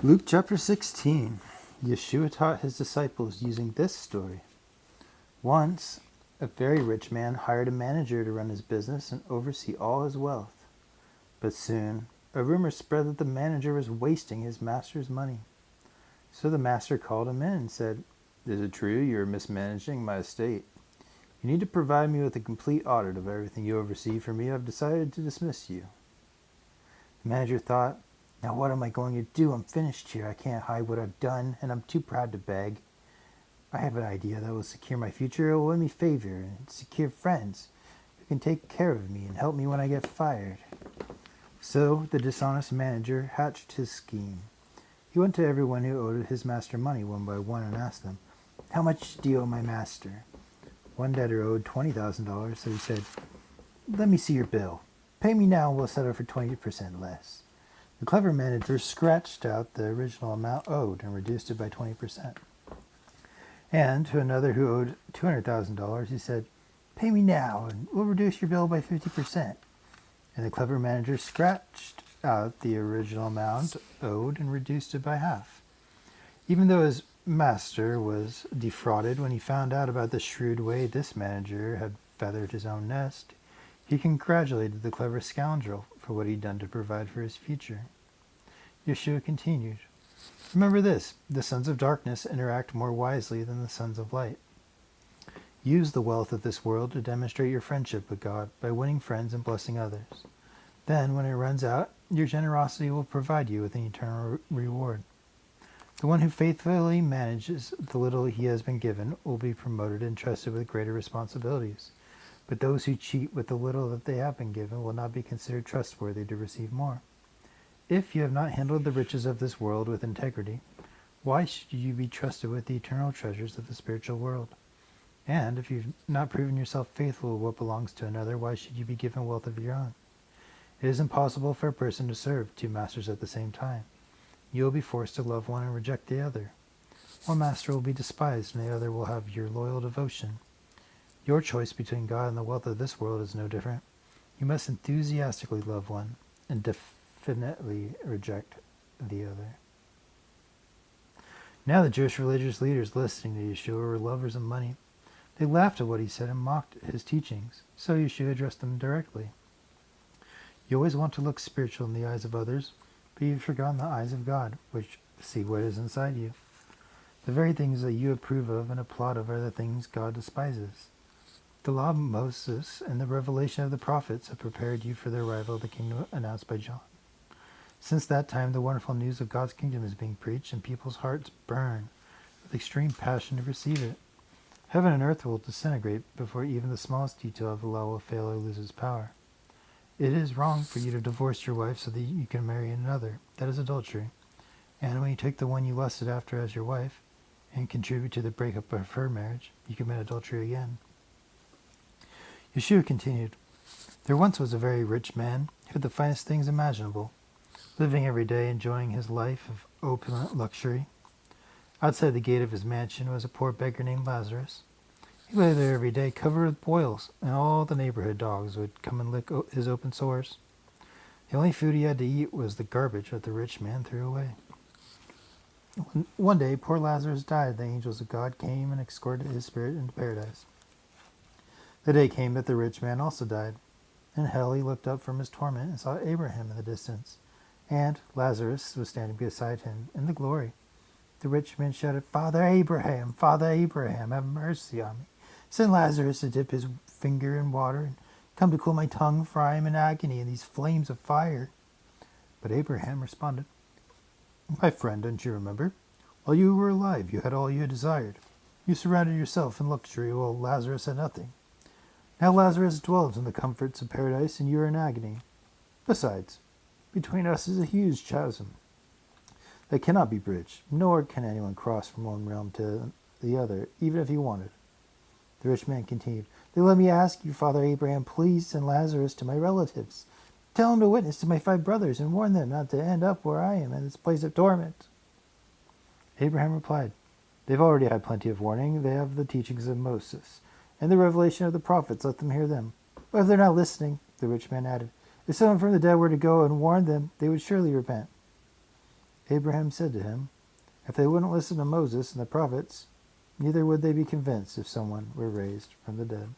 Luke chapter 16. Yeshua taught his disciples using this story. Once, a very rich man hired a manager to run his business and oversee all his wealth. But soon, a rumor spread that the manager was wasting his master's money. So the master called him in and said, "Is it true you are mismanaging my estate? You need to provide me with a complete audit of everything you oversee for me. I've decided to dismiss you." The manager thought, "Now what am I going to do? I'm finished here. I can't hide what I've done, and I'm too proud to beg. I have an idea that will secure my future. It will win me favor and secure friends who can take care of me and help me when I get fired." So the dishonest manager hatched his scheme. He went to everyone who owed his master money one by one and asked them, "How much do you owe my master?" One debtor owed $20,000, so he said, "Let me see your bill. Pay me now and we'll settle for 20% less." The clever manager scratched out the original amount owed and reduced it by 20%. And to another who owed $200,000, he said, "Pay me now and we'll reduce your bill by 50%. And the clever manager scratched out the original amount owed and reduced it by half. Even though his master was defrauded when he found out about the shrewd way this manager had feathered his own nest, he congratulated the clever scoundrel for what he'd done to provide for his future. Yeshua continued, "Remember this, the sons of darkness interact more wisely than the sons of light. Use the wealth of this world to demonstrate your friendship with God by winning friends and blessing others. Then, when it runs out, your generosity will provide you with an eternal reward. The one who faithfully manages the little he has been given will be promoted and trusted with greater responsibilities. But those who cheat with the little that they have been given will not be considered trustworthy to receive more. If you have not handled the riches of this world with integrity, why should you be trusted with the eternal treasures of the spiritual world? And if you've not proven yourself faithful with what belongs to another, why should you be given wealth of your own? It is impossible for a person to serve two masters at the same time. You will be forced to love one and reject the other. One master will be despised and the other will have your loyal devotion. Your choice between God and the wealth of this world is no different. You must enthusiastically love one and definitely reject the other." Now the Jewish religious leaders listening to Yeshua were lovers of money. They laughed at what he said and mocked his teachings. So Yeshua addressed them directly. "You always want to look spiritual in the eyes of others, but you've forgotten the eyes of God, which see what is inside you. The very things that you approve of and applaud of are the things God despises. The law of Moses and the revelation of the prophets have prepared you for the arrival of the kingdom announced by John. Since that time, the wonderful news of God's kingdom is being preached, and people's hearts burn with extreme passion to receive it. Heaven and earth will disintegrate before even the smallest detail of the law will fail or lose its power. It is wrong for you to divorce your wife so that you can marry another. That is adultery. And when you take the one you lusted after as your wife and contribute to the breakup of her marriage, you commit adultery again." Yeshua continued, "There once was a very rich man who had the finest things imaginable, living every day enjoying his life of opulent luxury. Outside the gate of his mansion was a poor beggar named Lazarus. He lay there every day covered with boils, and all the neighborhood dogs would come and lick his open sores. The only food he had to eat was the garbage that the rich man threw away. One day, poor Lazarus died. The angels of God came and escorted his spirit into paradise. The day came that the rich man also died. In hell he looked up from his torment and saw Abraham in the distance, and Lazarus was standing beside him in the glory. The rich man shouted, Father Abraham, have mercy on me. Send Lazarus to dip his finger in water and come to cool my tongue, for I am in agony in these flames of fire." But Abraham responded, "My friend, don't you remember? While you were alive, you had all you desired. You surrounded yourself in luxury, while Lazarus had nothing. Now Lazarus dwells in the comforts of paradise, and you are in agony. Besides, between us is a huge chasm that cannot be bridged, nor can anyone cross from one realm to the other, even if he wanted." The rich man continued, "Then let me ask you, Father Abraham, please send Lazarus to my relatives. Tell him to witness to my 5 brothers and warn them not to end up where I am in this place of torment." Abraham replied, "They've already had plenty of warning. They have the teachings of Moses and the revelation of the prophets. Let them hear them." "But if they're not listening," the rich man added, "if someone from the dead were to go and warn them, they would surely repent." Abraham said to him, "If they wouldn't listen to Moses and the prophets, neither would they be convinced if someone were raised from the dead."